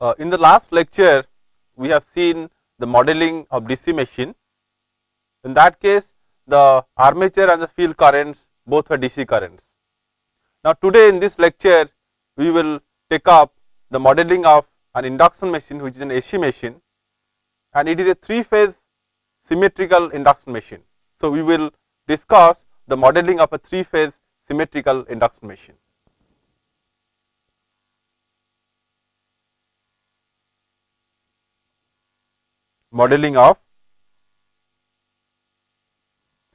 In the last lecture, we have seen the modeling of DC machine. In that case, the armature and the field currents both were DC currents. Now, today in this lecture, we will take up the modeling of an induction machine, which is an AC machine, and it is a three-phase symmetrical induction machine. So, we will discuss the modeling of a three-phase symmetrical induction machine. Modeling of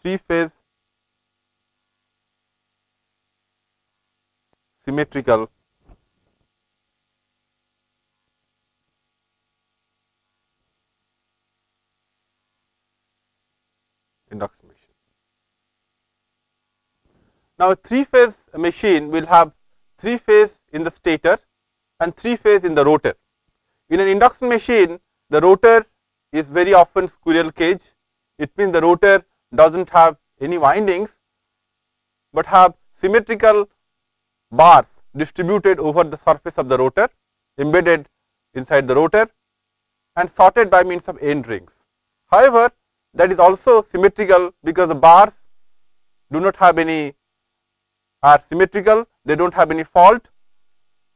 three-phase symmetrical induction machine. Now, a three-phase machine will have three phase in the stator and three phase in the rotor. In an induction machine, the rotor is very often squirrel cage. It means the rotor does not have any windings, but have symmetrical bars distributed over the surface of the rotor, embedded inside the rotor and sorted by means of end rings. However, that is also symmetrical because the bars do not have any, are symmetrical, they do not have any fault.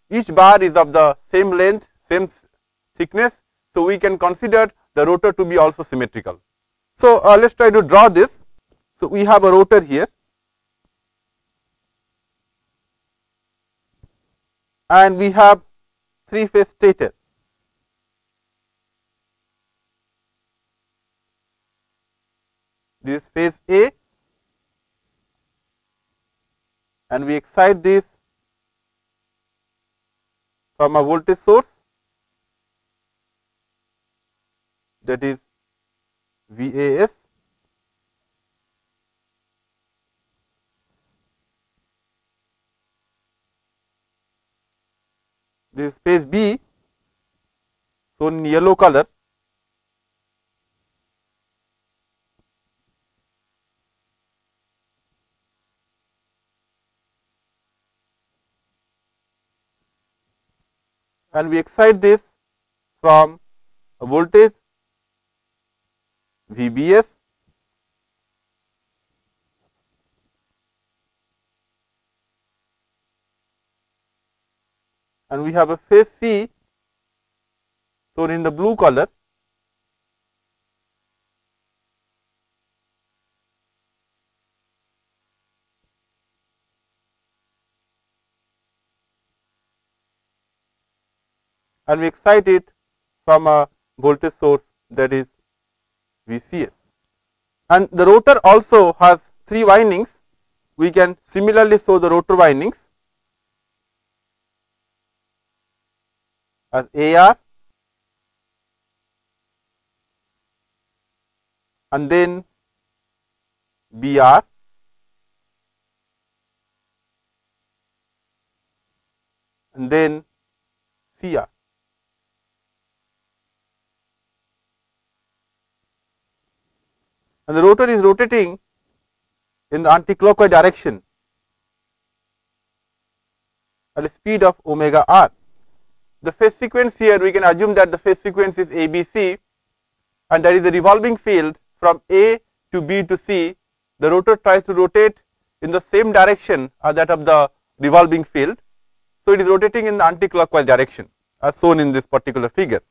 Each bar is of the same length, same thickness. So, we can consider the rotor to be also symmetrical. So, let us try to draw this. So, we have a rotor here and we have three-phase stator. This is phase A and we excite this from a voltage source, that is VAS, this is phase B shown in yellow color, and we excite this from a voltage VBS and we have a phase C shown in the blue color, and we excite it from a voltage source, that is VCS. And the rotor also has three windings. We can similarly show the rotor windings as AR and then BR and then CR. And the rotor is rotating in the anti-clockwise direction at a speed of omega r. The phase sequence here, we can assume that the phase sequence is ABC and there is a revolving field from A to B to C. The rotor tries to rotate in the same direction as that of the revolving field. So, it is rotating in the anti-clockwise direction as shown in this particular figure.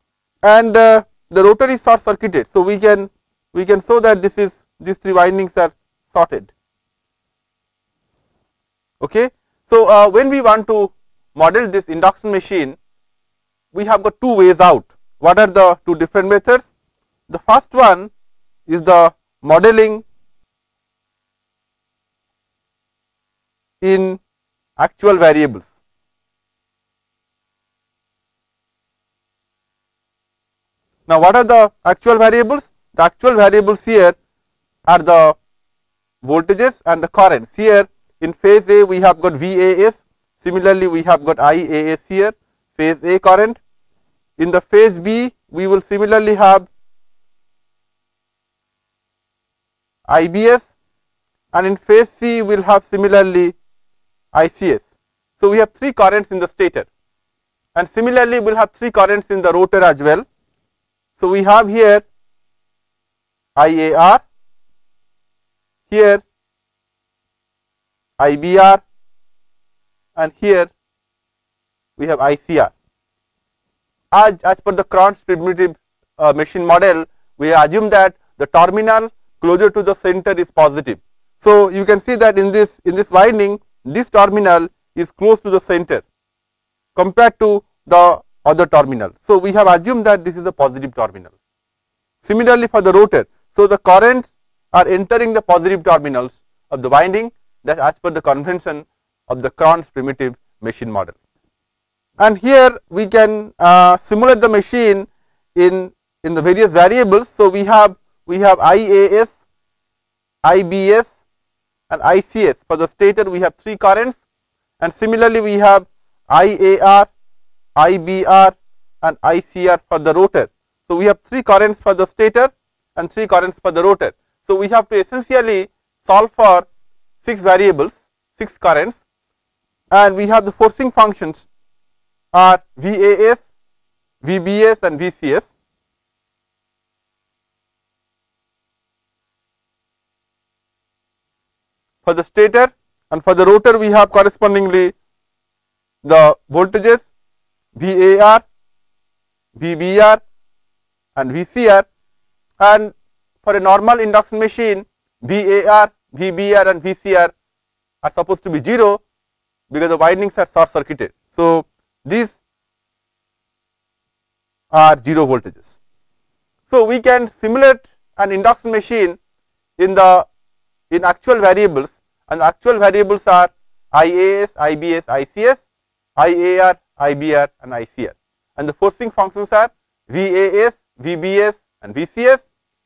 And the rotor is short circuited. So, we can show that these three windings are shorted. Okay. So, when we want to model this induction machine, we have got two ways out. What are the two different methods? The first one is the modeling in actual variables. Now, what are the actual variables? The actual variables here are the voltages and the currents. Here in phase A we have got VAS, similarly we have got IAS here, phase A current. In the phase B we will similarly have IBS, and in phase C we will have similarly ICS. So, we have three currents in the stator. and similarly we will have 3 currents in the rotor as well. So we have here IAR, here IBR, and here we have ICR. As per the Cron's primitive machine model, we assume that the terminal closer to the center is positive. So you can see that in this winding, this terminal is close to the center compared to the other terminal. So we have assumed that this is a positive terminal. Similarly for the rotor, so the currents are entering the positive terminals of the winding, that as per the convention of the Cron's primitive machine model. And here we can simulate the machine in the various variables. So we have IAS, IBS, and ICS. For the stator we have 3 currents, and similarly we have IAR, IBR, and ICR for the rotor. So we have 3 currents for the stator and 3 currents for the rotor. So we have to essentially solve for 6 variables, 6 currents, and we have the forcing functions are VAS, VBS, and VCS. For the stator and for the rotor we have correspondingly the voltages VAR, VBR, and VCR, and for a normal induction machine VAR, VBR, and VCR are supposed to be 0 because the windings are short circuited. So these are 0 voltages. So we can simulate an induction machine in actual variables, and the actual variables are IAS, IBS, ICS, IAR, IBR, and ICR, and the forcing functions are VAS, VBS, and VCS,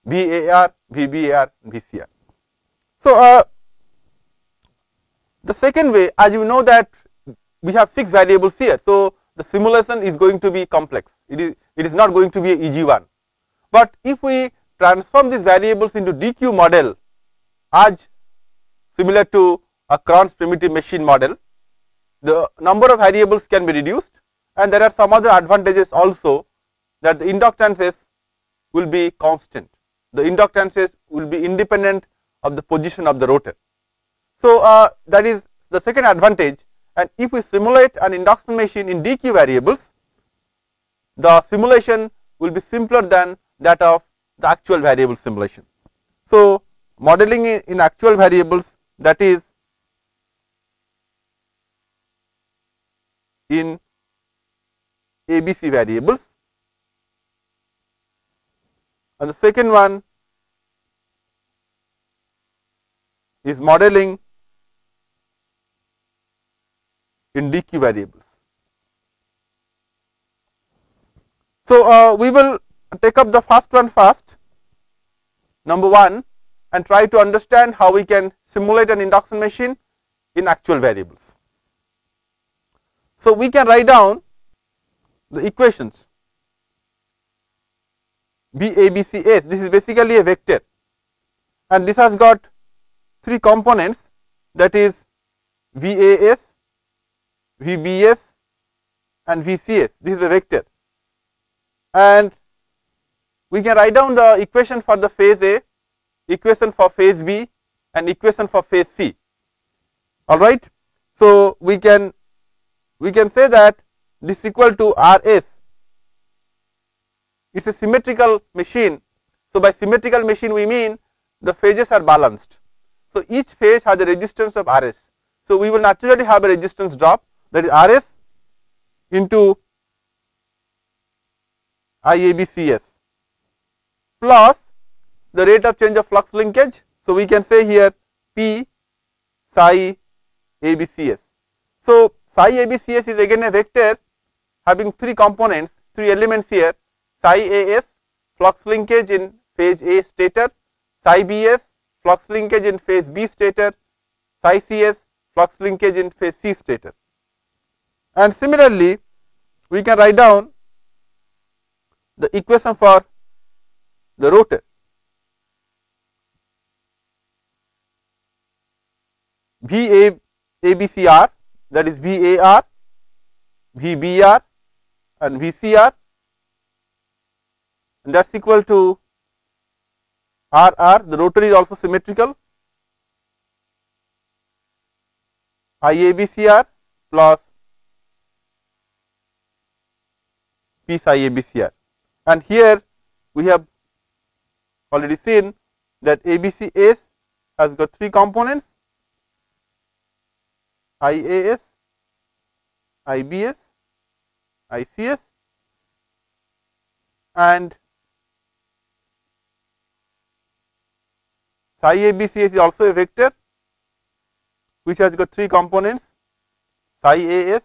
VAR, VBR, and VCR. So the second way, as you know that we have 6 variables here, so the simulation is going to be complex. It is not going to be an easy one. But if we transform these variables into DQ model as similar to a Cron's primitive machine model, the number of variables can be reduced, and there are some other advantages also, that the inductances will be constant. The inductances will be independent of the position of the rotor. So that is the second advantage. And if we simulate an induction machine in DQ variables, the simulation will be simpler than that of the actual variable simulation. So modeling in actual variables, that is in ABC variables, and the second one is modeling in DQ variables. So we will take up the first one first, number 1, and try to understand how we can simulate an induction machine in actual variables. So we can write down the equations BABCS. This is basically a vector, and this has got 3 components, that is VAS, VBS, and VCS. This is a vector, and we can write down the equation for the phase A, equation for phase B, and equation for phase C. All right. So we can say that this is equal to RS. It's a symmetrical machine. So by symmetrical machine we mean the phases are balanced. So each phase has a resistance of RS. So we will naturally have a resistance drop, that is RS into IABCS plus the rate of change of flux linkage. So we can say here P psi ABCS. So psi ABCS is again a vector having 3 components, 3 elements here: psi AS, flux linkage in phase A stator; psi BS, flux linkage in phase B stator; psi CS, flux linkage in phase C stator. And similarly, we can write down the equation for the rotor. VABCR, that is VAR, VBR, and VCR, and that is equal to RR, the rotor is also symmetrical, IABCR plus piece IABCR. And here we have already seen that ABCS has got 3 components, IAS, IBS, ICS, and psi ABCS is also a vector which has got 3 components, psi AS,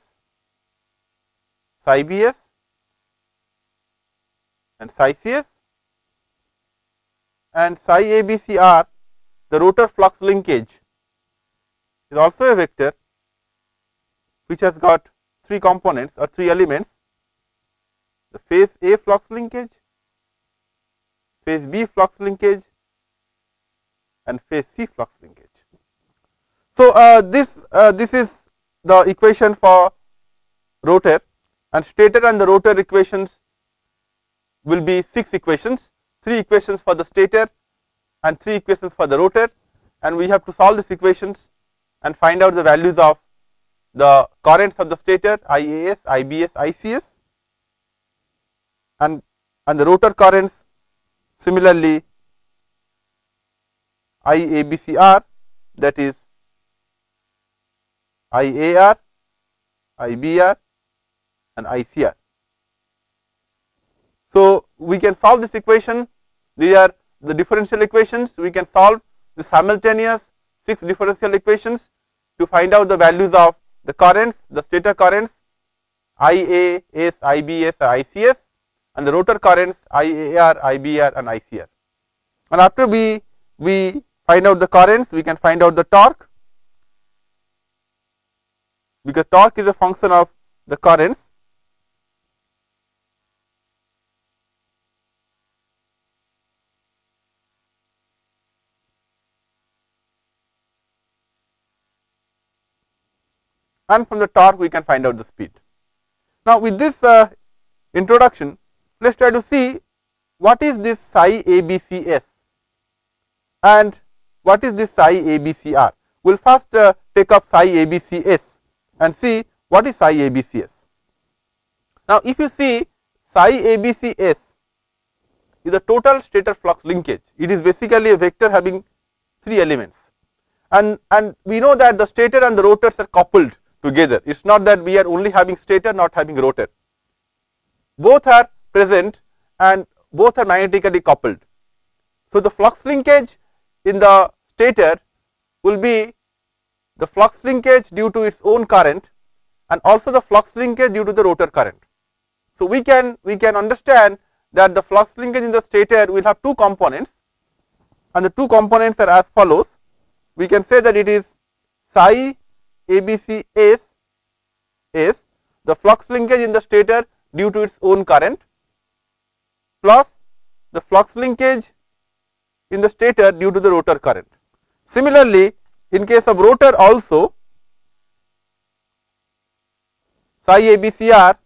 psi BS, and psi CS, and psi ABCR, the rotor flux linkage, is also a vector which has got 3 components or 3 elements, the phase A flux linkage, phase B flux linkage, and phase C flux linkage. So, this is the equation for rotor, and stator and the rotor equations will be 6 equations, 3 equations for the stator and 3 equations for the rotor, and we have to solve these equations and find out the values of the currents of the stator, IAS, IBS, ICS, and the rotor currents similarly IABCR, that is IAR, IBR, and ICR. So, we can solve this equation. These are the differential equations. We can solve the simultaneous 6 differential equations to find out the values of the currents, the stator currents IAS, IBS, ICS, and the rotor currents IAR, IBR, and ICR. And after we find out the currents, we can find out the torque, because torque is a function of the currents. And from the torque we can find out the speed. Now, with this introduction, let us try to see what is this psi ABCS and what is this psi ABCR. We will first take up psi ABCS and see what is psi ABCS. Now, if you see, psi ABCS is the total stator flux linkage. It is basically a vector having 3 elements, and we know that the stator and the rotors are coupled together. It is not that we are only having stator, not having rotor. Both are present and both are magnetically coupled. So, the flux linkage in the stator will be the flux linkage due to its own current and also the flux linkage due to the rotor current. So, we can understand that the flux linkage in the stator will have 2 components, and the 2 components are as follows. We can say that it is psi ABCS is the flux linkage in the stator due to its own current plus the flux linkage in the stator due to the rotor current. Similarly, in case of rotor also, psi ABCR,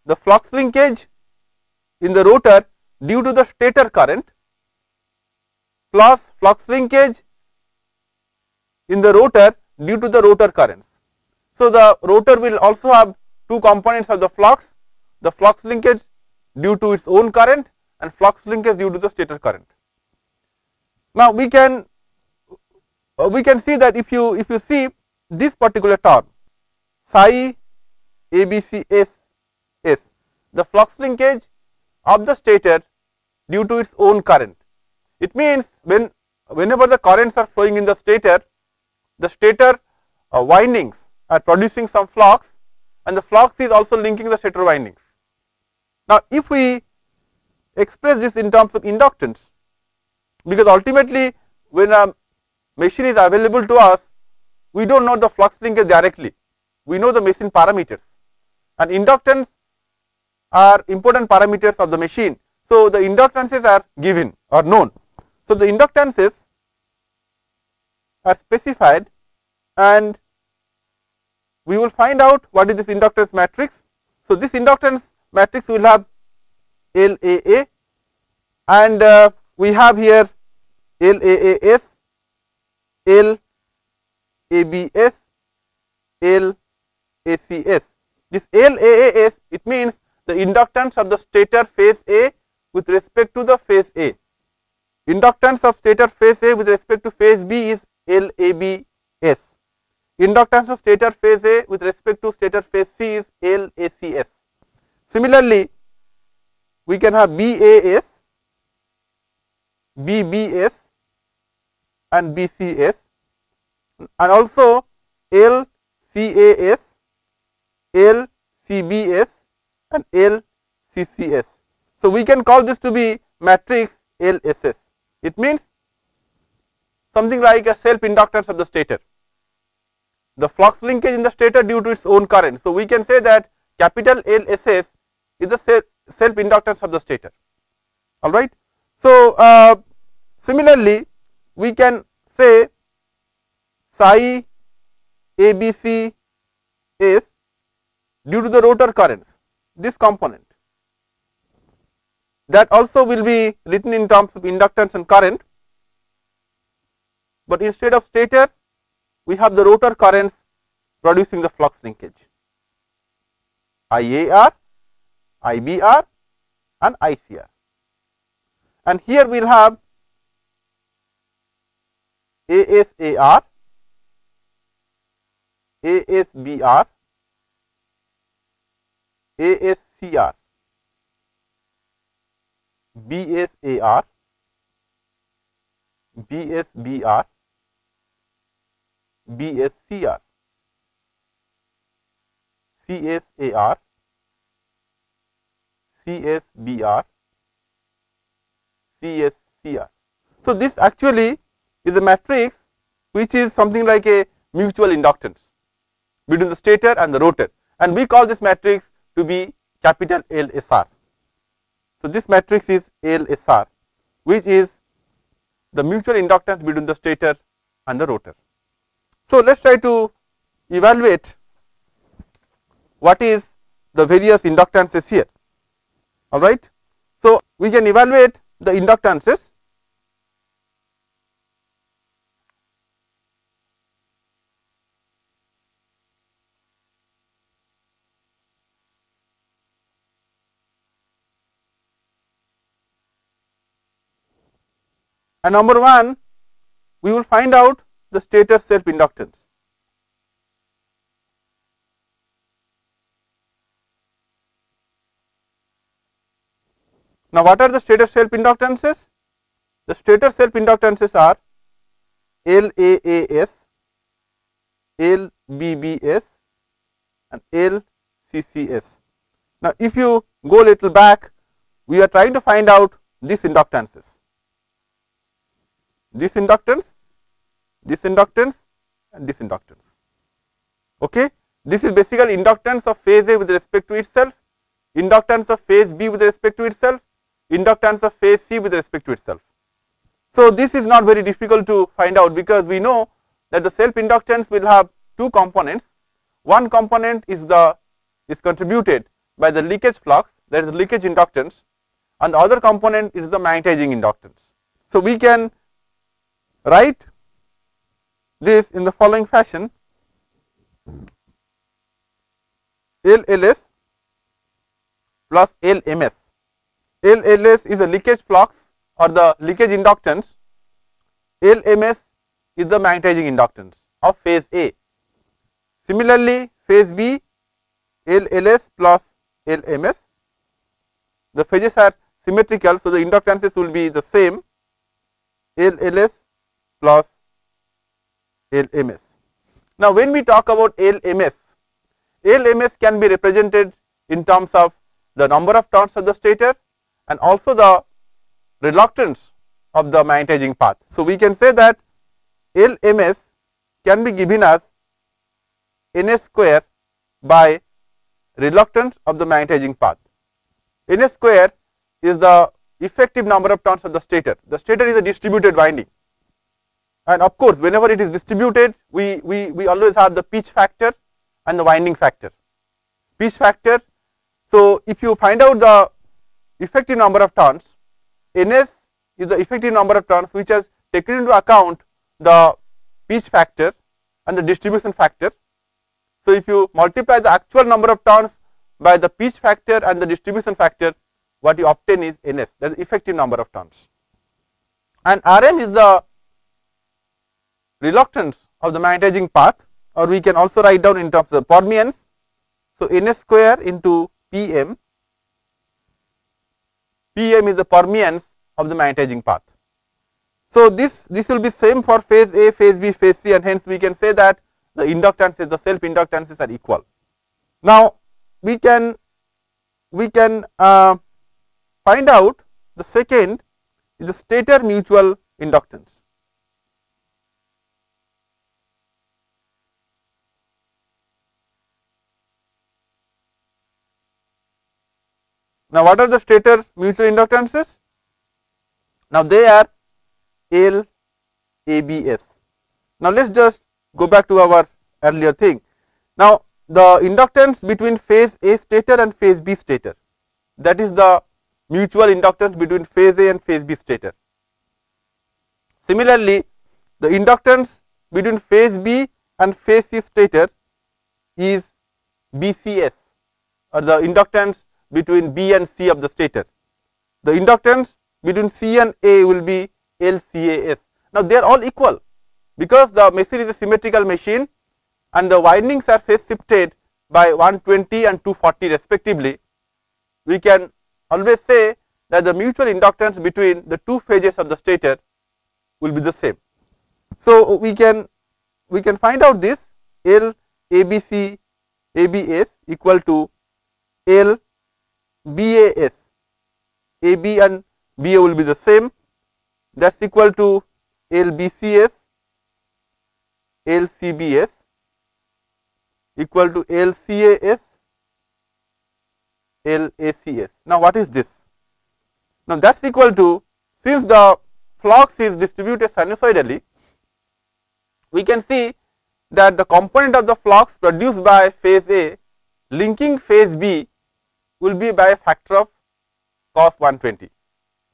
the flux linkage in the rotor due to the stator current plus flux linkage in the rotor due to the rotor currents. So, the rotor will also have 2 components of the flux linkage due to its own current and flux linkage due to the stator current. Now, we can see that if you see this particular term psi ABCS is the flux linkage of the stator due to its own current. It means whenever the currents are flowing in the stator windings are producing some flux, and the flux is also linking the stator windings. Now, if we express this in terms of inductance, because ultimately when a machine is available to us, we do not know the flux linkage directly, we know the machine parameters, and inductance are important parameters of the machine. So, the inductances are given or known. So, the inductances are specified, and we will find out what is this inductance matrix. So, this inductance matrix we will have LAA, and we have here LAAS, LABS, LACS. This LAAS, it means the inductance of the stator phase A with respect to the phase A. Inductance of stator phase A with respect to phase B is LABS. Inductance of stator phase A with respect to stator phase C is LACS. Similarly, we can have BAS, BBS and BCS, and also LCAS, LCBS and LCCS. So, we can call this to be matrix LSS. It means something like a self inductance of the stator, the flux linkage in the stator due to its own current. So, we can say that capital LSS is the self inductance of the stator. Alright. So, similarly, we can say psi ABC is due to the rotor currents, this component, that also will be written in terms of inductance and current, but instead of stator we have the rotor currents producing the flux linkage, IAR, IBR and ICR, and here we will have ASAR, ASBR, ASCR, BSAR, BSBR, BSCR, CSAR, CSBR, CSCR. So, this actually is a matrix which is something like a mutual inductance between the stator and the rotor, and we call this matrix to be capital LSR. So, this matrix is LSR, which is the mutual inductance between the stator and the rotor. So, let us try to evaluate what is the various inductances here. Alright. So, we can evaluate the inductances. And number 1, we will find out the stator self inductance. Now, what are the stator self inductances? The stator self inductances are LAAS, LBBS and LCCS. Now, if you go a little back, we are trying to find out these inductances. This inductance, this inductance and this inductance. Okay. This is basically inductance of phase A with respect to itself, inductance of phase B with respect to itself, inductance of phase C with respect to itself. So, this is not very difficult to find out, because we know that the self inductance will have two components. One component is contributed by the leakage flux, that is leakage inductance, and the other component is the magnetizing inductance. So, we can write this in the following fashion: LLS plus LMS. LLS is a leakage flux or the leakage inductance, LMS is the magnetizing inductance of phase A. Similarly, phase B, LLS plus LMS, the phases are symmetrical, so the inductances will be the same, LLS plus LMS. Now, when we talk about LMS, LMS can be represented in terms of the number of turns of the stator and also the reluctance of the magnetizing path. So, we can say that LMS can be given as Ns square by reluctance of the magnetizing path. Ns square is the effective number of turns of the stator. The stator is a distributed winding, and of course, whenever it is distributed, we always have the pitch factor and the winding factor. Pitch factor So if you find out the effective number of turns, Ns is the effective number of turns which has taken into account the pitch factor and the distribution factor. So if you multiply the actual number of turns by the pitch factor and the distribution factor, what you obtain is Ns, that is effective number of turns. And Rm is the reluctance of the magnetizing path, or we can also write down in terms of permeance. So Ns square into Pm. Pm is the permeance of the magnetizing path. So this will be same for phase A, phase B, phase C, and hence we can say that the inductances, the self inductances are equal. Now we can find out the second is the stator mutual inductance. Now what are the stator mutual inductances? Now they are L, ABS. Now let us just go back to our earlier thing. Now the inductance between phase A stator and phase B stator, that is the mutual inductance between phase A and phase B stator. Similarly, the inductance between phase B and phase C stator is BCS, or the inductance between B and C of the stator. The inductance between C and A will be LCAS. Now they are all equal because the machine is a symmetrical machine and the windings are phase shifted by 120 and 240 respectively. We can always say that the mutual inductance between the two phases of the stator will be the same. So we can find out this L ABC ABS equal to L BAS. AB and BA will be the same, that is equal to LBCS LCBS equal to LCAS LACS. Now what is this? Now that is equal to, since the flux is distributed sinusoidally, we can see that the component of the flux produced by phase A linking phase B will be by a factor of cos 120.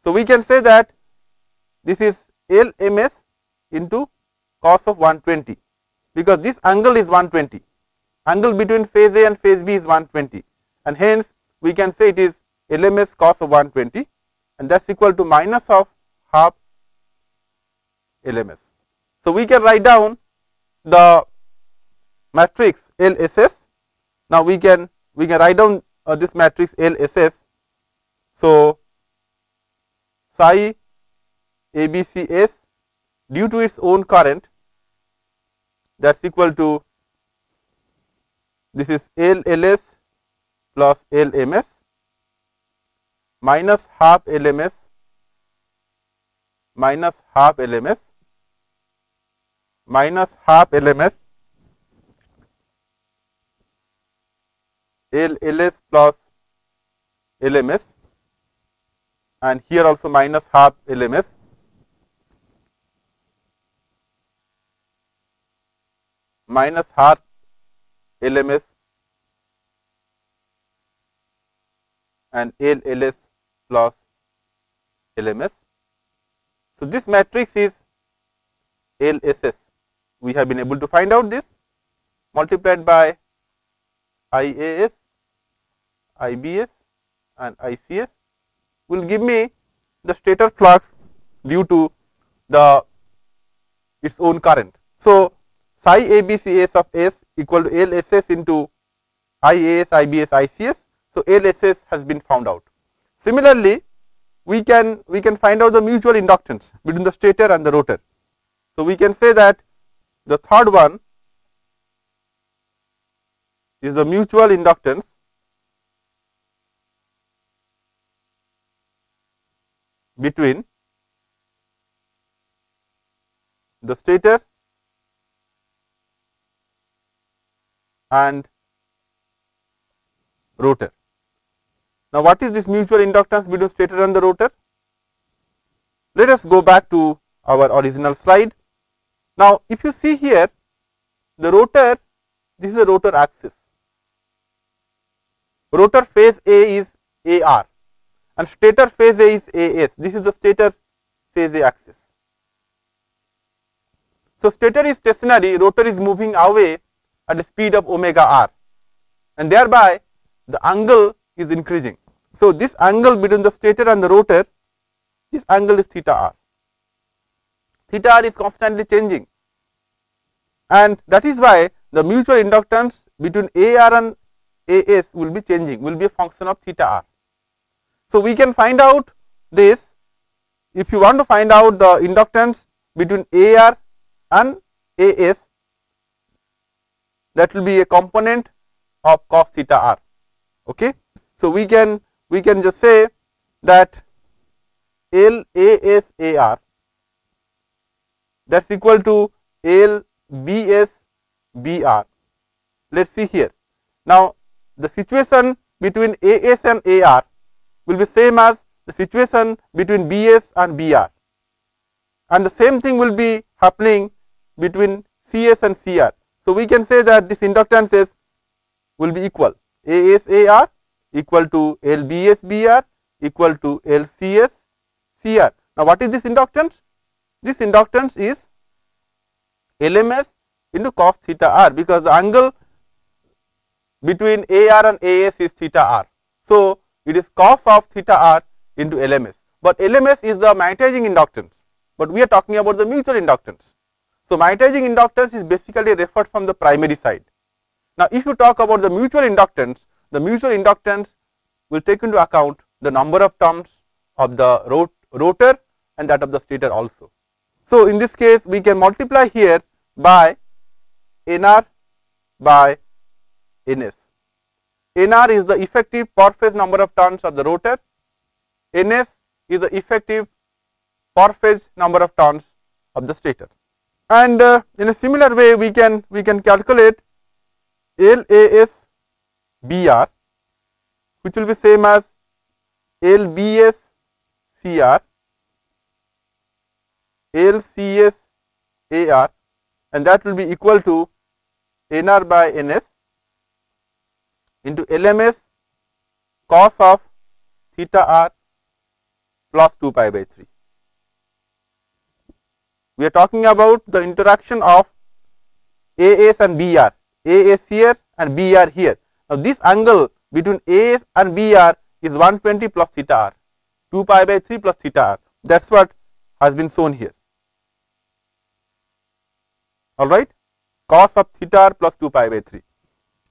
So we can say that this is LMS into cos of 120, because this angle is 120, angle between phase A and phase B is 120, and hence we can say it is LMS cos of 120, and that is equal to minus of half LMS. So we can write down the matrix LSS. Now we can write down this matrix LSS. So psi ABCS due to its own current, that is equal to, this is LLS plus LMS minus half LMS minus half LMS minus half LMS LLS plus LMS, and here also minus half LMS minus half LMS and LLS plus LMS. So this matrix is LSS. We have been able to find out this, multiplied by IAS, IBS and ICS will give me the stator flux due to its own current. So psi ABCS of S equal to LSS into IAS, IBS, ICS. So LSS has been found out. Similarly, we can find out the mutual inductance between the stator and the rotor. So we can say that the third one is the mutual inductance between the stator and rotor. Now what is this mutual inductance between stator and the rotor? Let us go back to our original slide. Now if you see here, the rotor, this is the rotor axis. rotor phase A is AR and stator phase A is AS. This is the stator phase A axis. So stator is stationary, rotor is moving away at a speed of omega r, and thereby the angle is increasing. So this angle between the stator and the rotor, this angle is theta r. Theta r is constantly changing, and that is why the mutual inductance between AR and AS will be changing, will be a function of theta r. So we can find out this. If you want to find out the inductance between AR and AS, that will be a component of cos theta r. Okay. So we can just say that L AS AR, that's equal to L BS BR. Let's see here. Now the situation between AS and AR will be same as the situation between BS and BR, and the same thing will be happening between CS and CR. So we can say that this inductances will be equal. AS AR equal to L BS BR equal to L CS CR. Now what is this inductance? This inductance is LMS into cos theta r, because the angle between AR and AS is theta r. So it is cos of theta r into LMS. But LMS is the magnetizing inductance, but we are talking about the mutual inductance. So magnetizing inductance is basically referred from the primary side. Now if you talk about the mutual inductance will take into account the number of turns of the rotor and that of the stator also. So in this case we can multiply here by NR by NS. NR is the effective per phase number of turns of the rotor, NS is the effective per phase number of turns of the stator. And in a similar way we can calculate LAS BR, which will be same as LBS CR, LCS AR, and that will be equal to NR by NS into LMS cos of theta r plus 2 pi by 3. We are talking about the interaction of AS and BR, AS here and BR here. Now this angle between AS and BR is 120 plus theta r, 2 pi by 3 plus theta r. That's what has been shown here. Alright, cos of theta r plus 2 pi by 3.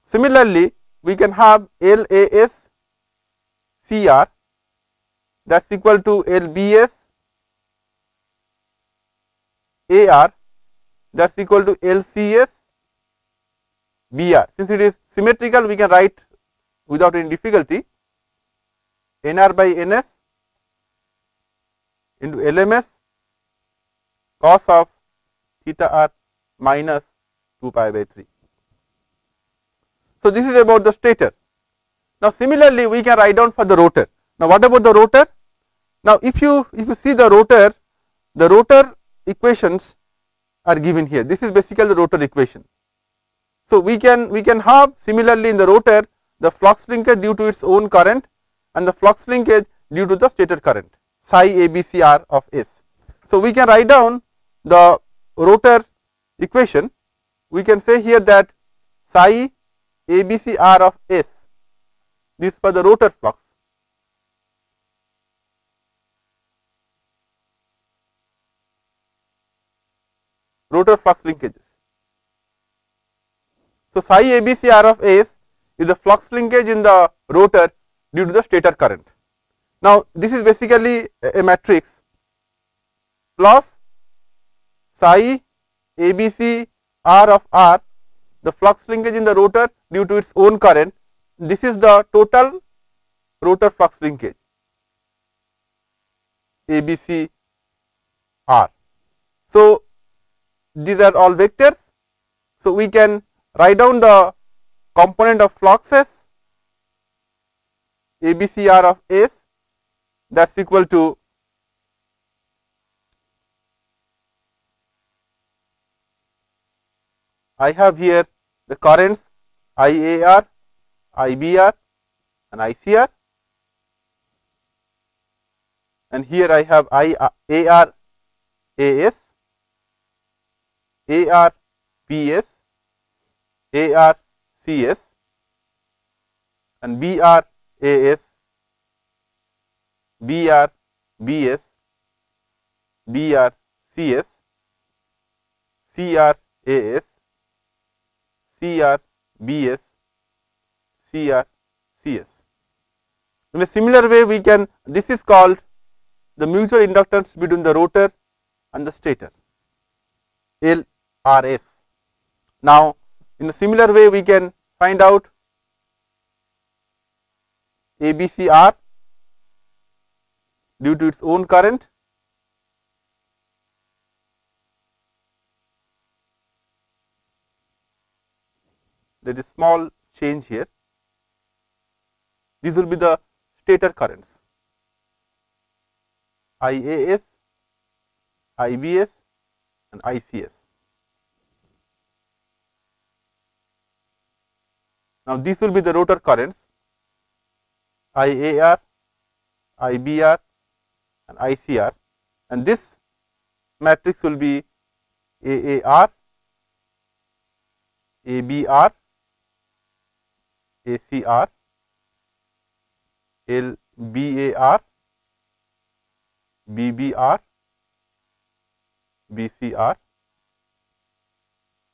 Similarly, we can have LAS CR, that's equal to LBS AR, that's equal to LCS BR. Since it is symmetrical, we can write without any difficulty NR by NS into LMS cos of theta r minus 2 pi by 3. So this is about the stator. Now similarly we can write down for the rotor. Now what about the rotor? Now if you see the rotor equations are given here. This is basically the rotor equation. So we can have similarly in the rotor the flux linkage due to its own current and the flux linkage due to the stator current psi ABCR of S. So we can write down the rotor equation. We can say here that psi ABCR of S, this for the rotor flux, rotor flux linkages. So psi ABCR of S is the flux linkage in the rotor due to the stator current. Now this is basically a matrix plus psi ABC R of R, the flux linkage in the rotor due to its own current. This is the total rotor flux linkage ABC R. So these are all vectors. So we can write down the component of fluxes ABCR of S, that's equal to I have here the currents IAR, IBR, and ICR, and here I have AR AS, AR PS, AR CS, and BR AS, BR BS, BR CS, CR AS, CR BS, CR CS. In a similar way, we can, this is called the mutual inductance between the rotor and the stator, LRS. Now, in a similar way, we can find out ABCR due to its own current, there is small change here. These will be the stator currents, IAS, IBS, and ICS. Now, these will be the rotor currents, IAR, IBR, and ICR, and this matrix will be AAR, ABR, ACR, LBAR, BBR, BCR,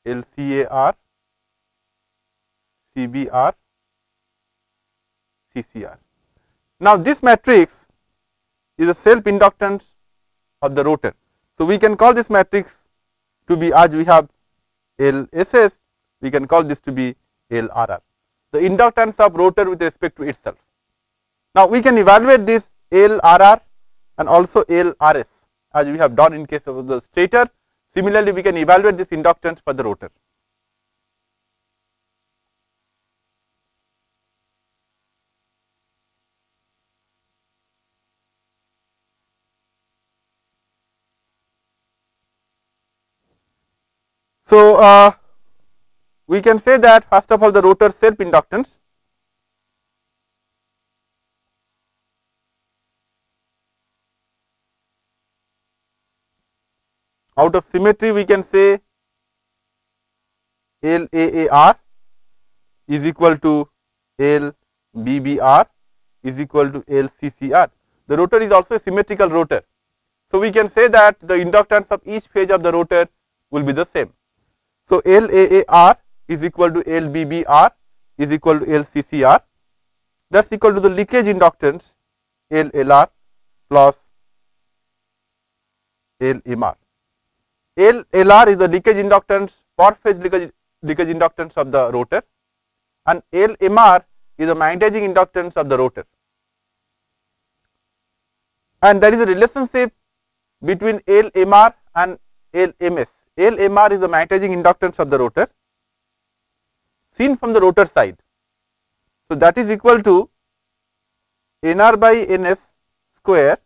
LCAR, CBR, CCR. Now, this matrix is a self inductance of the rotor. So, we can call this matrix to be, as we have LSS, we can call this to be LRR, the inductance of rotor with respect to itself. Now, we can evaluate this LRR and also LRS as we have done in case of the stator. Similarly, we can evaluate this inductance for the rotor. So, we can say that first of all the rotor self inductance out of symmetry, we can say LAAR is equal to LBBR is equal to LCCR. The rotor is also a symmetrical rotor. So, we can say that the inductance of each phase of the rotor will be the same. So, LAAR is equal to LBBR is equal to LCCR, that is equal to the leakage inductance LLR plus LMR. LLR is the leakage inductance, per phase leakage inductance of the rotor, and LMR is the magnetizing inductance of the rotor. And there is a relationship between LMR and LMS. LMR is the magnetizing inductance of the rotor seen from the rotor side. So, that is equal to NR by NS square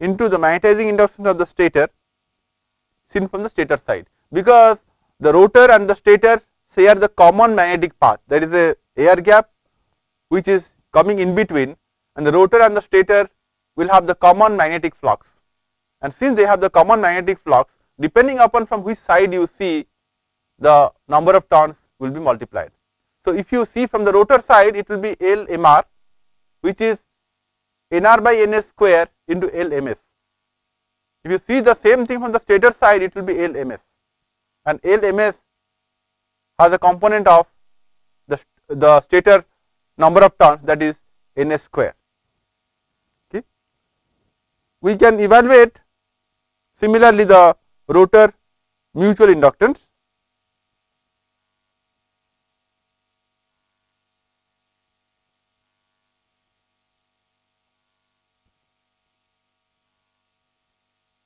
into the magnetizing inductance of the stator seen from the stator side, because the rotor and the stator share the common magnetic path. There is a air gap which is coming in between, and the rotor and the stator will have the common magnetic flux, and since they have the common magnetic flux, depending upon from which side you see, the number of turns will be multiplied. So, if you see from the rotor side, it will be LMR, which is NR by NS square into LMS. If you see the same thing from the stator side, it will be LMS, and LMS has a component of the stator number of turns, that is NS square. Okay. We can evaluate similarly the rotor mutual inductance.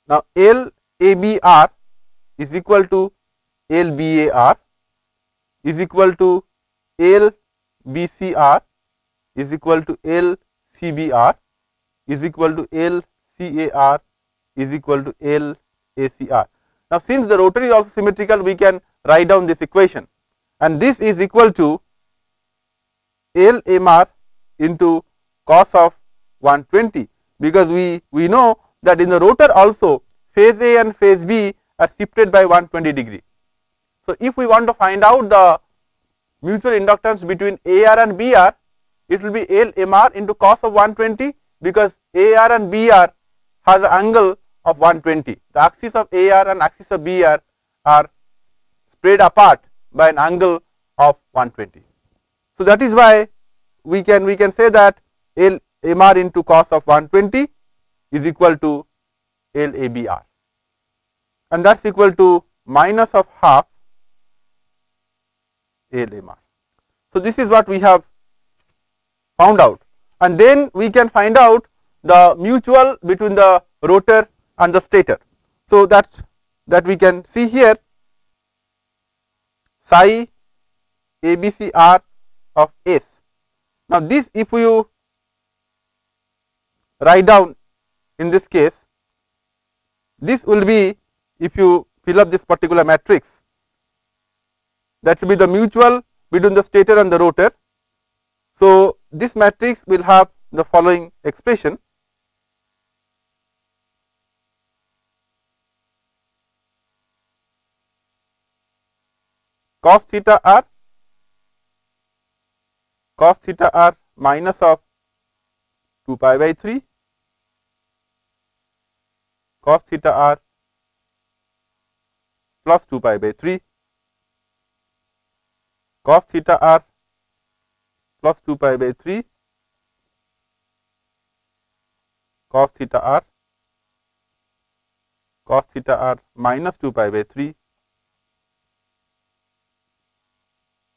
Now, LABR is equal to LBAR is equal to LBCR is equal to LCBR is equal to LCAR is equal to LACR. Now, since the rotor is also symmetrical, we can write down this equation, and this is equal to LMR into cos of 120, because we know that in the rotor also phase A and phase B are shifted by 120 degree. So, if we want to find out the mutual inductance between AR and BR, it will be LMR into cos of 120, because AR and BR has an angle of 120. The axis of AR and axis of BR are spread apart by an angle of 120. So, that is why we can say that LMR into cos of 120 is equal to LABR, and that is equal to minus of half LMR. So, this is what we have found out, and then we can find out the mutual between the rotor and the stator. So, that we can see here, psi ABCR of S. Now, this if you write down in this case, this will be, if you fill up this particular matrix, that will be the mutual between the stator and the rotor. So, this matrix will have the following expression: cos theta r minus of 2 pi by 3 cos theta r plus 2 pi by 3 cos theta r plus 2 pi by 3 cos theta r minus 2 pi by 3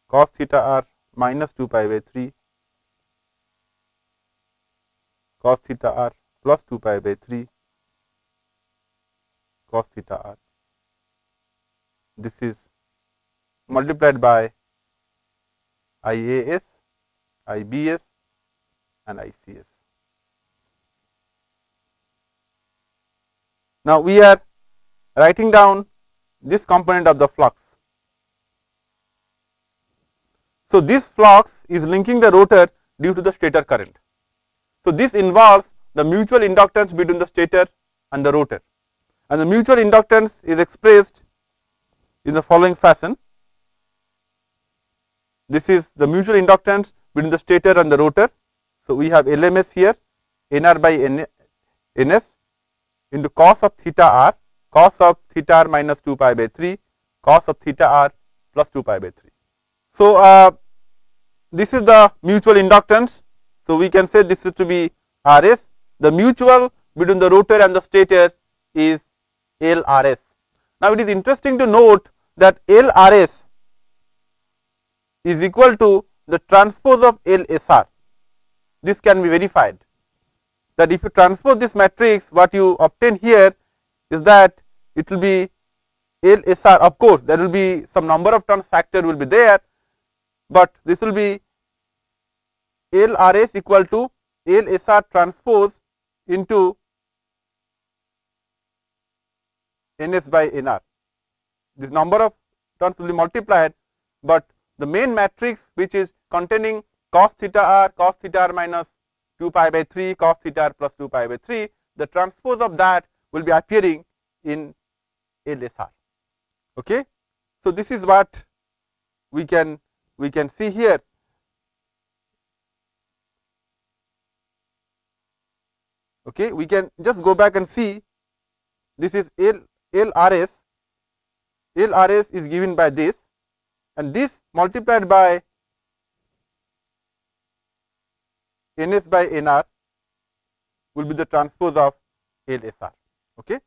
cos theta r minus 2 pi by 3 cos theta r plus 2 pi by 3 cos theta r. This is multiplied by IAS, IBS and ICS. Now, we are writing down this component of the flux. So, this flux is linking the rotor due to the stator current. So, this involves the mutual inductance between the stator and the rotor, and the mutual inductance is expressed in the following fashion. This is the mutual inductance between the stator and the rotor. So, we have LMS here, NR by NS into cos of theta r, cos of theta r minus 2 pi by 3, cos of theta r plus 2 pi by 3. So, this is the mutual inductance. So, we can say this is to be RS. The mutual between the rotor and the stator is LRS. Now, it is interesting to note that LRS is equal to the transpose of LSR. This can be verified, that if you transpose this matrix, what you obtain here is that it will be LSR. Of course, there will be some number of turns factor will be there, but this will be LRS equal to LSR transpose into NS by NR. This number of turns will be multiplied, but the main matrix which is containing cos theta r minus 2 pi by 3 cos theta r plus 2 pi by 3, the transpose of that will be appearing in LSR. Okay. So, this is what we can see here. Okay, we can just go back and see, this is LRS. LRS is given by this, and this multiplied by NS by NR will be the transpose of LSR. Okay.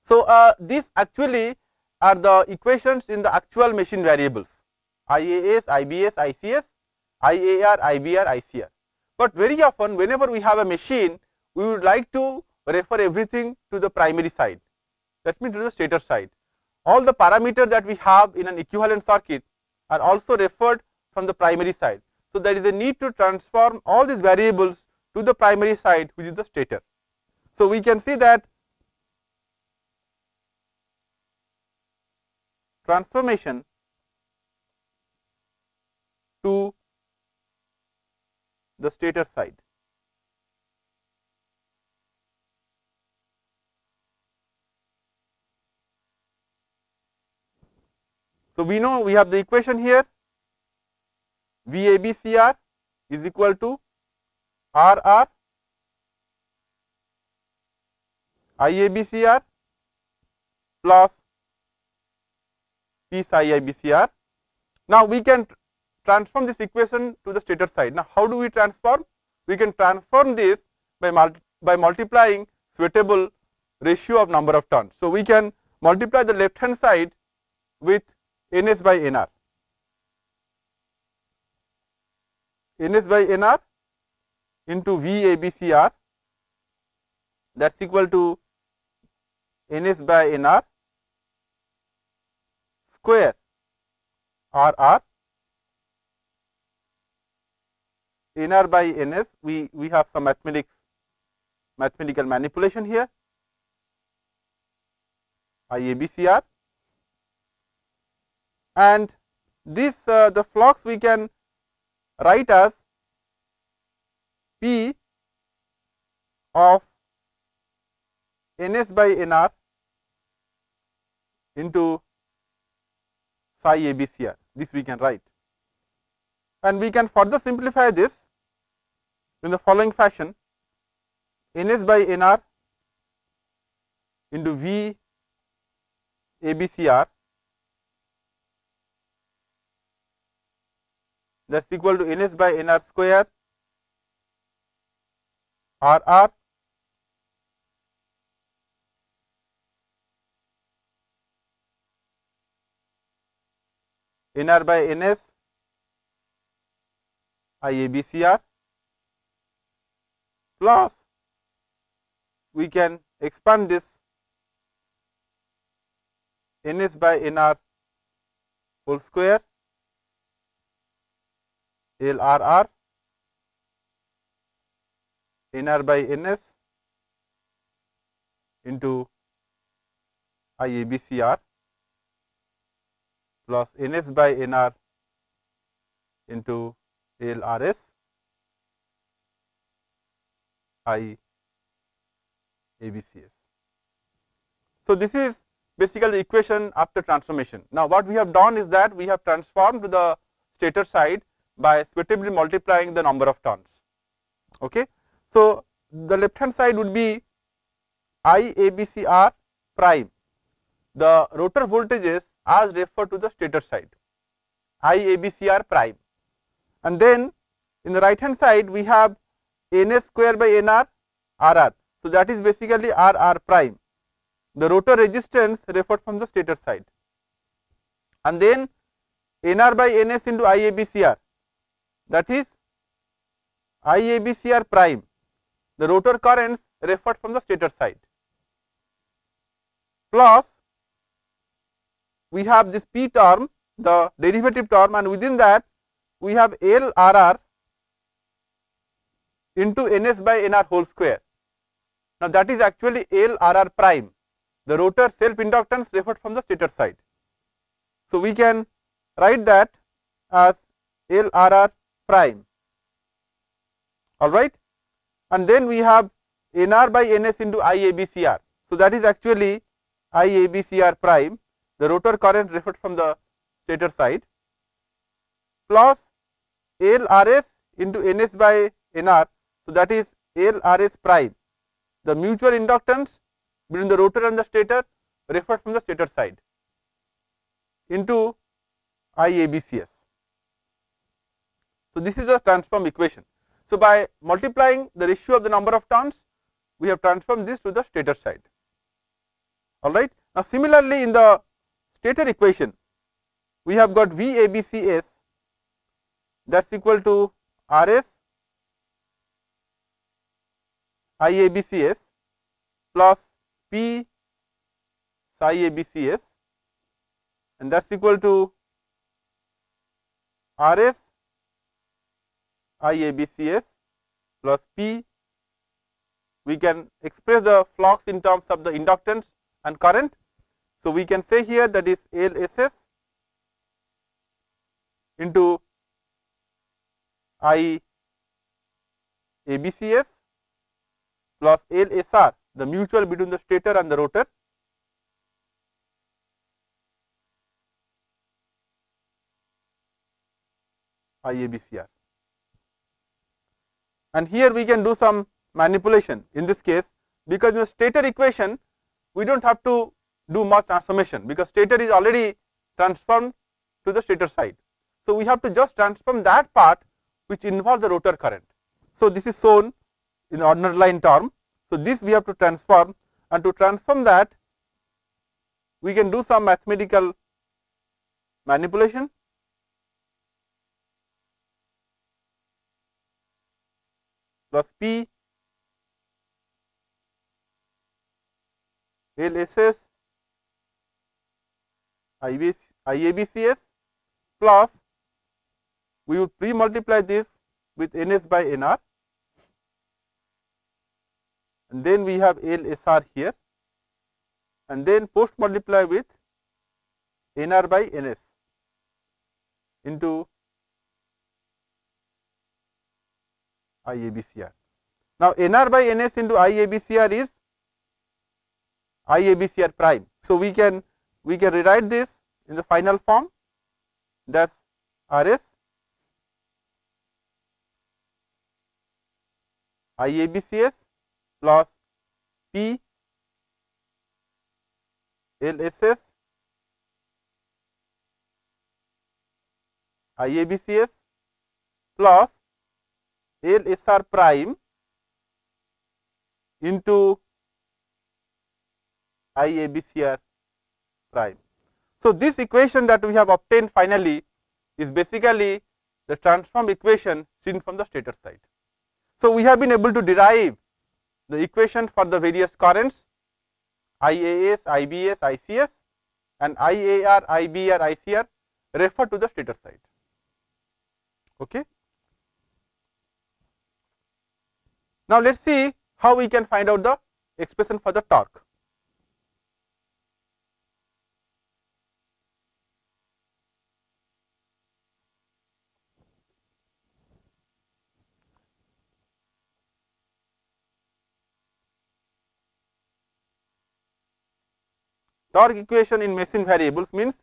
So, these actually are the equations in the actual machine variables, IAS, IBS, ICS, IAR, IBR, ICR. But very often whenever we have a machine, we would like to refer everything to the primary side, that means to the stator side. All the parameters that we have in an equivalent circuit are also referred from the primary side. So, there is a need to transform all these variables to the primary side, which is the stator. So, we can see that transformation to the stator side. So, we know we have the equation here, VABCR is equal to RR IABCR plus P psi IBCR. Now, we can transform this equation to the stator side. Now, how do we transform? We can transform this by multiplying suitable ratio of number of turns. So, we can multiply the left hand side with Ns by Nr. Ns by Nr into VABCR, that is equal to Ns by Nr square RR. Nr by Ns, we have some mathematical manipulation here, IABCR, and this the flux we can write as P of Ns by Nr into psi ABCR. This we can write, and we can further simplify this in the following fashion: Ns by Nr into V ABCR, that is equal to Ns by Nr square RR Nr by Ns IABCR plus we can expand this Ns by Nr whole square LRR Nr by Ns into IABCR plus Ns by Nr into LRS IABCS. So, this is basically the equation after transformation. Now, what we have done is that we have transformed the stator side by suitably multiplying the number of turns. Okay. So, the left hand side would be IABCR prime, the rotor voltages as referred to the stator side, IABCR prime, and then in the right hand side we have Ns square by Nr RR. So, that is basically RR prime, the rotor resistance referred from the stator side, and then Nr by Ns into IABCR, that is IABCR prime, the rotor currents referred from the stator side, plus we have this P term, the derivative term, and within that we have LRR into Ns by Nr whole square. Now, that is actually LRR prime, the rotor self inductance referred from the stator side. So, we can write that as LRR prime, alright, and then we have Nr by Ns into IABCR. So, that is actually IABCR prime, the rotor current referred from the stator side, plus LRS into Ns by Nr. So, that is LRS prime, the mutual inductance between the rotor and the stator referred from the stator side, into IABCS. So, this is a transform equation. So, by multiplying the ratio of the number of turns, we have transformed this to the stator side. Alright. Now, similarly, in the stator equation, we have got VABCS, that is equal to RS IABCS plus P psi ABCS, and that is equal to RS IABCS plus P. We can express the flux in terms of the inductance and current. So, we can say here that is LSS into IABCS ABCS plus LSR, the mutual between the stator and the rotor, IABCR. And here we can do some manipulation in this case, because in the stator equation we do not have to do much transformation, because stator is already transformed to the stator side. So we have to just transform that part which involves the rotor current. So this is shown in ordinary line term. So this we have to transform, and to transform that we can do some mathematical manipulation. Plus P LSS IABCS plus we would pre-multiply this with NS by NR, and then we have LSR here, and then post multiply with NR by NS into IABCR. Now NR by NS into IABCR is IABCR prime. So we can rewrite this in the final form, that's RS IABCS plus P LSS IABCS plus LSR prime into IABCR prime. So this equation that we have obtained finally is basically the transform equation seen from the stator side. So we have been able to derive the equation for the various currents IAS, IBS, ICS, and IAR, IBR, ICR refer to the stator side. Okay. Now let us see how we can find out the expression for the torque. Torque equation in machine variables means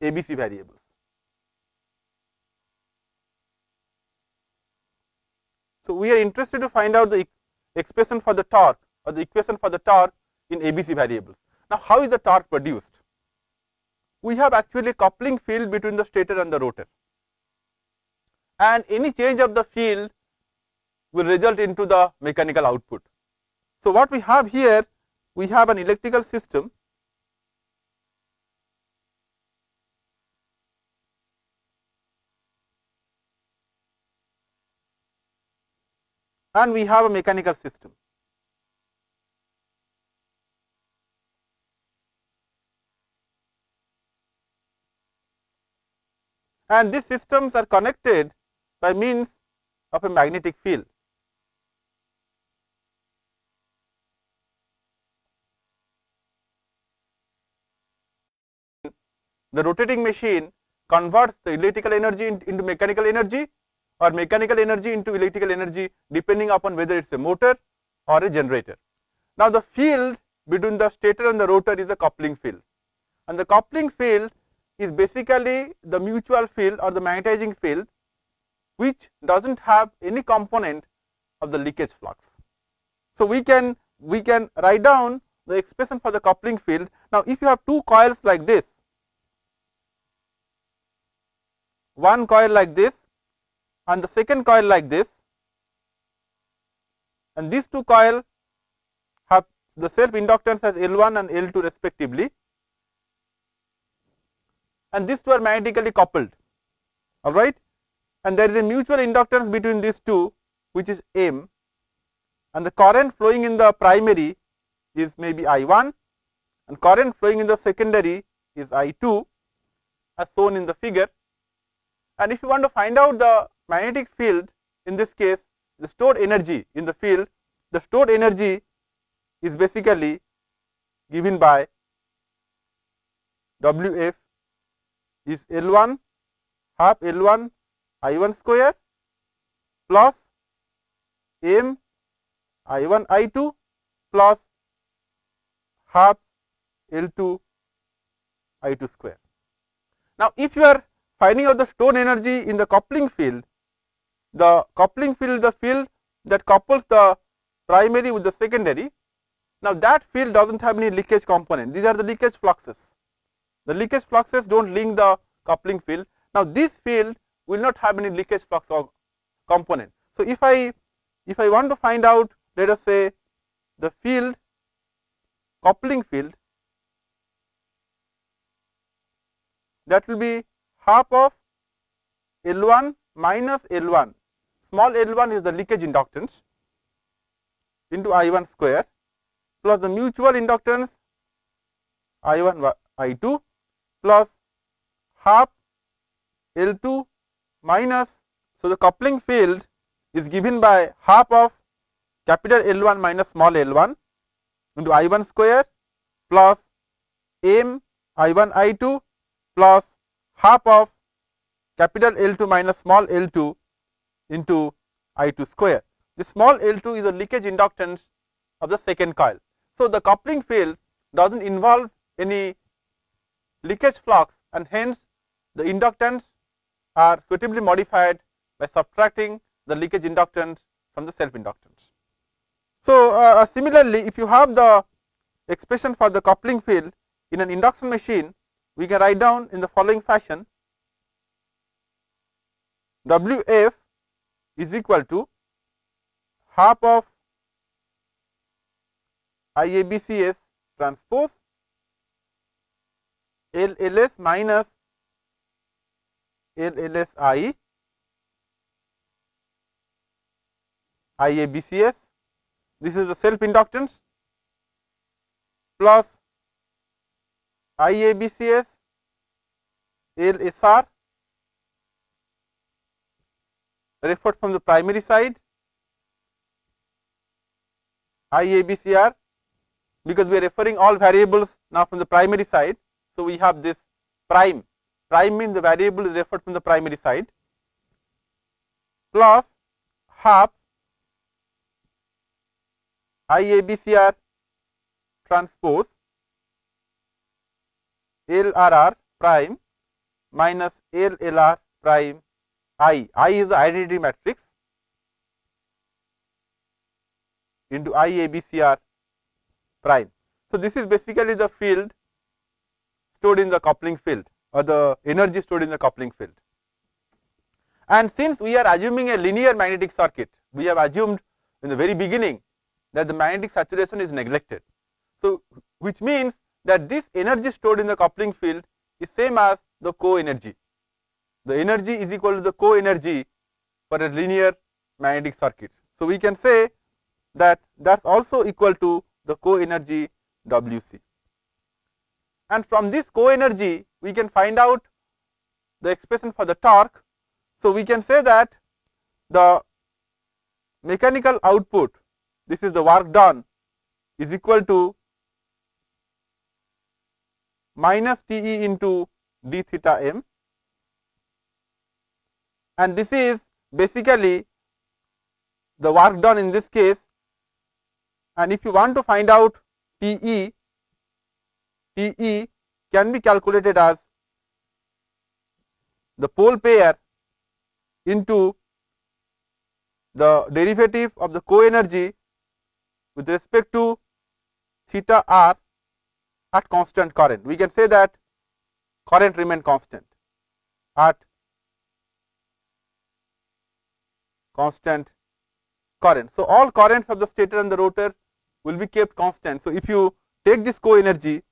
ABC variables. So we are interested to find out the expression for the torque or the equation for the torque in ABC variables. Now how is the torque produced? We have actually coupling field between the stator and the rotor, and any change of the field will result into the mechanical output. So what we have here, we have an electrical system and we have a mechanical system. And these systems are connected by means of a magnetic field. The rotating machine converts the electrical energy into mechanical energy, or mechanical energy into electrical energy, depending upon whether it is a motor or a generator. Now the field between the stator and the rotor is a coupling field, and the coupling field is basically the mutual field or the magnetizing field which does not have any component of the leakage flux. So we can write down the expression for the coupling field. Now if you have two coils like this, one coil like this and the second coil like this, and these two coils have the self inductance as L1 and L2 respectively, and these two are magnetically coupled, all right, and there is a mutual inductance between these two which is M, and the current flowing in the primary is maybe I1 and current flowing in the secondary is I2 as shown in the figure. And if you want to find out the magnetic field, in this case the stored energy in the field, the stored energy is basically given by Wf is L1 half L1 I1 square plus m I1 I2 plus half L2 I2 square. Now, if you are finding out the stored energy in the coupling field is the field that couples the primary with the secondary. Now, that field does not have any leakage component. These are the leakage fluxes. The leakage fluxes do not link the coupling field. Now, this field will not have any leakage flux or component. So, if I want to find out, let us say, the field, coupling field, that will be half of L1 minus L1. Small L1 is the leakage inductance into I1 square plus the mutual inductance I1 I2 plus half L2 minus. So, the coupling field is given by half of capital L1 minus small L1 into I1 square plus m I1 I2 plus half of capital L2 minus small L2 into I2 square. The small L2 is a leakage inductance of the second coil. So, the coupling field does not involve any leakage flux, and hence the inductance are suitably modified by subtracting the leakage inductance from the self inductance. So, similarly, if you have the expression for the coupling field in an induction machine, we can write down in the following fashion: Wf is equal to half of IABCS transpose LLS minus LLSI IABCS. This is the self inductance plus IABCS LSR referred from the primary side, IABCR, because we are referring all variables now from the primary side. So, we have this prime means the variable is referred from the primary side, plus half IABCR transpose LRR prime minus LLR prime I is the identity matrix into IABCR prime. So, this is basically the field stored in the coupling field, or the energy stored in the coupling field. And since we are assuming a linear magnetic circuit, we have assumed in the very beginning that the magnetic saturation is neglected. So, which means that this energy stored in the coupling field is same as the co-energy. The energy is equal to the co-energy for a linear magnetic circuit. So, we can say that that is also equal to the co-energy Wc. And from this co-energy, we can find out the expression for the torque. So, we can say that the mechanical output, this is the work done, is equal to minus Te into d theta m, and this is basically the work done in this case. And if you want to find out Te can be calculated as the pole pair into the derivative of the co-energy with respect to theta r at constant current. We can say that current remain constant at constant current. So, all currents of the stator and the rotor will be kept constant. So, if you take this co-energy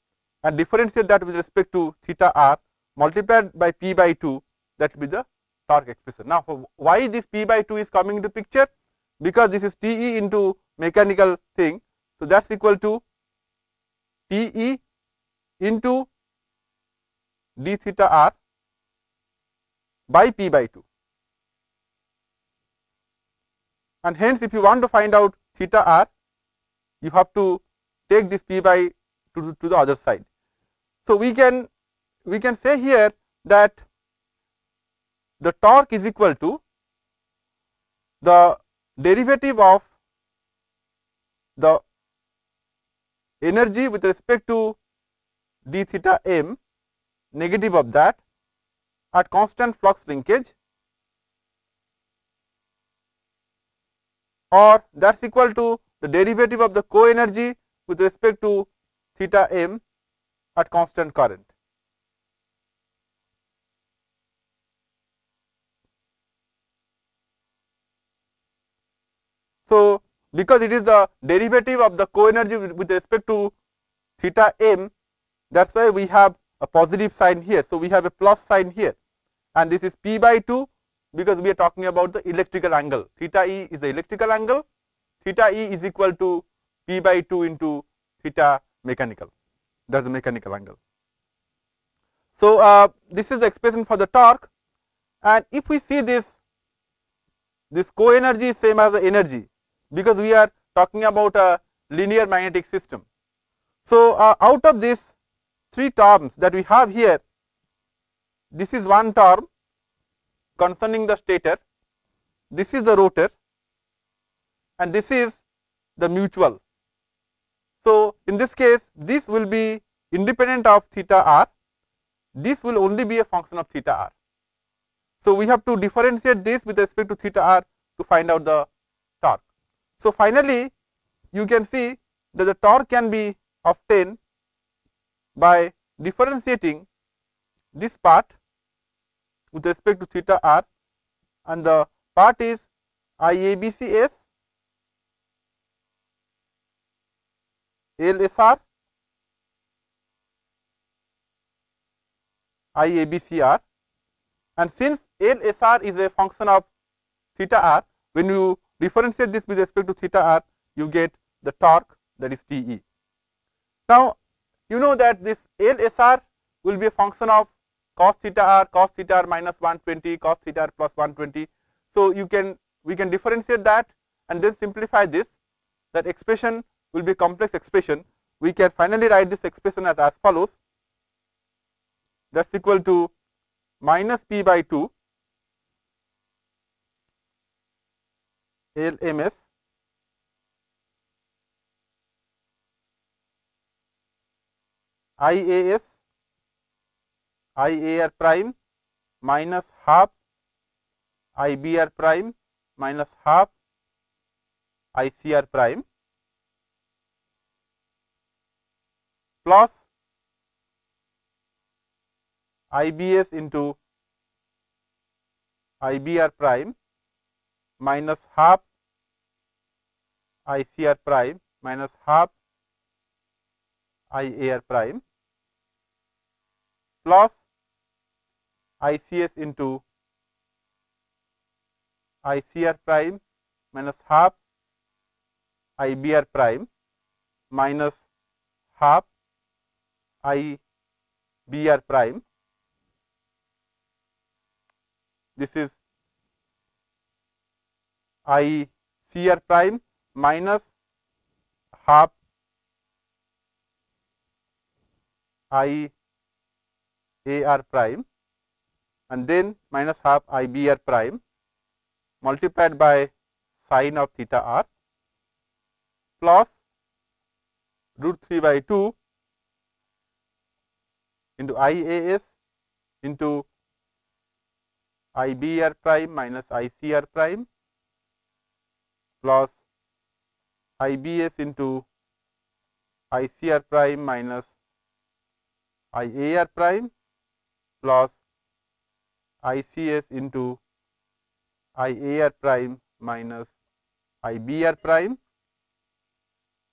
and differentiate that with respect to theta r multiplied by p by 2, that will be the torque expression. Now, why this p by 2 is coming into picture? Because this is Te into mechanical thing. So, that is equal to Te into d theta r by p by 2. And hence, if you want to find out theta r, you have to take this p by 2 to the other side. So, we can say here that the torque is equal to the derivative of the energy with respect to d theta m, negative of that at constant flux linkage, or that is equal to the derivative of the co-energy with respect to theta m at constant current. So, because it is the derivative of the co-energy with respect to theta m, that is why we have a positive sign here. So, we have a plus sign here, and this is p by 2, because we are talking about the electrical angle. Theta e is the electrical angle, theta e is equal to p by 2 into theta mechanical, that is the mechanical angle. So, this is the expression for the torque, and if we see this co-energy is same as the energy, because we are talking about a linear magnetic system. So, out of these three terms that we have here, this is one term concerning the stator, this is the rotor, and this is the mutual. So, in this case, this will be independent of theta r, this will only be a function of theta r. So, we have to differentiate this with respect to theta r to find out the torque. So, finally, you can see that the torque can be obtained by differentiating this part with respect to theta r, and the part is IABCS, LSR, IABCR, and since LSR is a function of theta r, when you differentiate this with respect to theta r, you get the torque, that is Te. Now, you know that this LSR will be a function of cos theta r minus 120, cos theta r plus 120. So, we can differentiate that and then simplify this. That expression will be a complex expression. We can finally write this expression as follows. That is equal to minus p by 2 LMS IAS IAR prime minus half IBR prime minus half ICR prime plus IBS into IBR prime minus half ICR prime minus half IAR prime plus ICS into ICR prime minus half IBR prime minus half IBR prime. This is ICR prime minus half IAR prime and then minus half IBR prime multiplied by sine of theta r plus root 3 by 2 into IAS into IBR prime minus ICR prime plus IBS into ICR prime minus IAR prime plus ICS into IAR prime minus IBR prime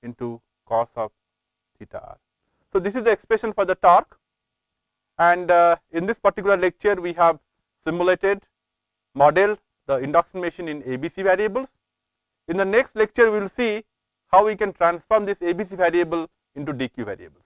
into cos of theta r. So, this is the expression for the torque, and in this particular lecture we have simulated, modeled the induction machine in ABC variables. In the next lecture we will see how we can transform this ABC variable into DQ variables.